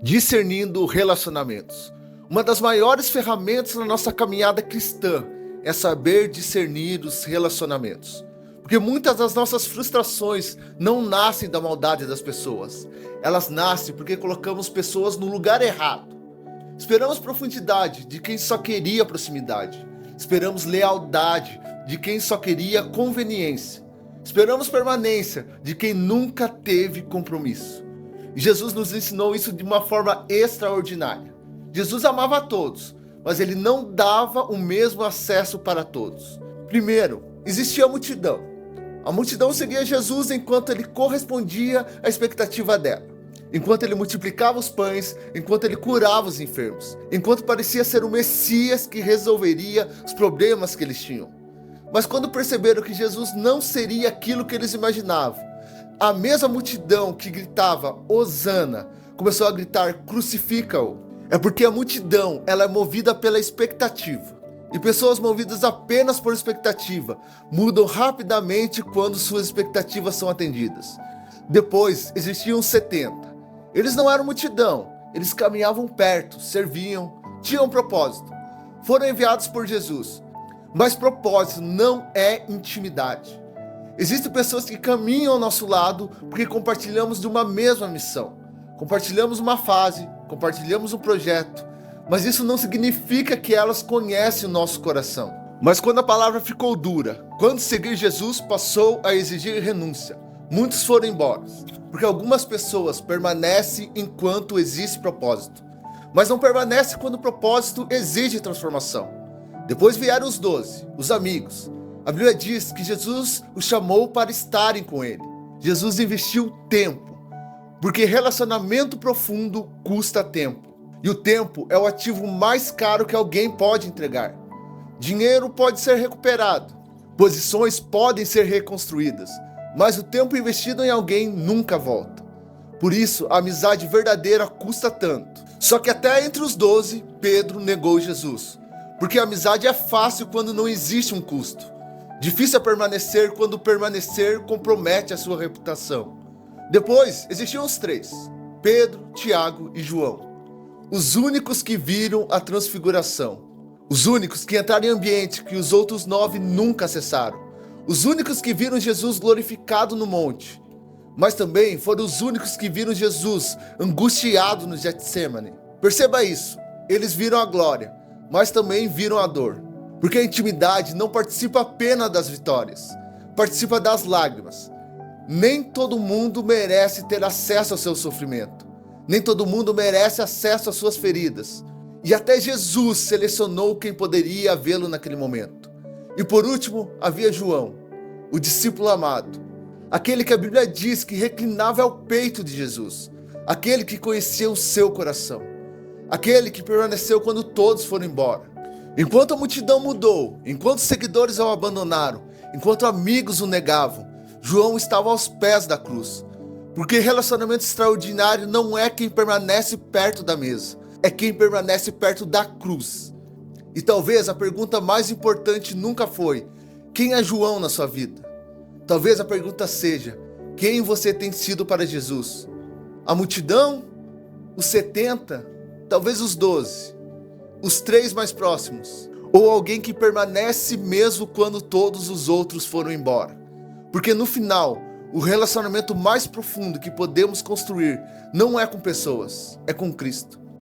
discernindo relacionamentos. Uma das maiores ferramentas na nossa caminhada cristã é saber discernir os relacionamentos. Porque muitas das nossas frustrações não nascem da maldade das pessoas. Elas nascem porque colocamos pessoas no lugar errado. Esperamos profundidade de quem só queria proximidade. Esperamos lealdade de quem só queria conveniência. Esperamos permanência de quem nunca teve compromisso. E Jesus nos ensinou isso de uma forma extraordinária. Jesus amava a todos, mas ele não dava o mesmo acesso para todos. Primeiro, existia a multidão. A multidão seguia Jesus enquanto ele correspondia à expectativa dela. Enquanto ele multiplicava os pães, enquanto ele curava os enfermos, enquanto parecia ser o Messias que resolveria os problemas que eles tinham. Mas quando perceberam que Jesus não seria aquilo que eles imaginavam, a mesma multidão que gritava Hosana começou a gritar crucifica-o. É porque a multidão ela é movida pela expectativa. E pessoas movidas apenas por expectativa mudam rapidamente quando suas expectativas são atendidas. Depois existiam os 70. Eles não eram multidão, eles caminhavam perto, serviam, tinham um propósito. Foram enviados por Jesus. Mas propósito não é intimidade. Existem pessoas que caminham ao nosso lado porque compartilhamos de uma mesma missão. Compartilhamos uma fase, compartilhamos um projeto, mas isso não significa que elas conhecem o nosso coração. Mas quando a palavra ficou dura, quando seguir Jesus passou a exigir renúncia, muitos foram embora, porque algumas pessoas permanecem enquanto existe propósito, mas não permanecem quando o propósito exige transformação. Depois vieram os 12, os amigos. A Bíblia diz que Jesus os chamou para estarem com ele. Jesus investiu tempo, porque relacionamento profundo custa tempo. E o tempo é o ativo mais caro que alguém pode entregar. Dinheiro pode ser recuperado, posições podem ser reconstruídas, mas o tempo investido em alguém nunca volta. Por isso, a amizade verdadeira custa tanto. Só que até entre os 12, Pedro negou Jesus. Porque a amizade é fácil quando não existe um custo. Difícil é permanecer quando permanecer compromete a sua reputação. Depois, existiam os 3, Pedro, Tiago e João. Os únicos que viram a transfiguração. Os únicos que entraram em ambiente que os outros 9 nunca acessaram. Os únicos que viram Jesus glorificado no monte. Mas também foram os únicos que viram Jesus angustiado no Getsemane. Perceba isso, eles viram a glória, mas também viram a dor. Porque a intimidade não participa apenas das vitórias, participa das lágrimas. Nem todo mundo merece ter acesso ao seu sofrimento. Nem todo mundo merece acesso às suas feridas. E até Jesus selecionou quem poderia vê-lo naquele momento. E por último, havia João, o discípulo amado. Aquele que a Bíblia diz que reclinava ao peito de Jesus. Aquele que conhecia o seu coração. Aquele que permaneceu quando todos foram embora. Enquanto a multidão mudou, enquanto os seguidores o abandonaram, enquanto amigos o negavam, João estava aos pés da cruz. Porque relacionamento extraordinário não é quem permanece perto da mesa, é quem permanece perto da cruz. E talvez a pergunta mais importante nunca foi: quem é João na sua vida? Talvez a pergunta seja: quem você tem sido para Jesus? A multidão? Os 70? Talvez os 12? Os 3 mais próximos? Ou alguém que permanece mesmo quando todos os outros foram embora? Porque no final, o relacionamento mais profundo que podemos construir não é com pessoas, é com Cristo.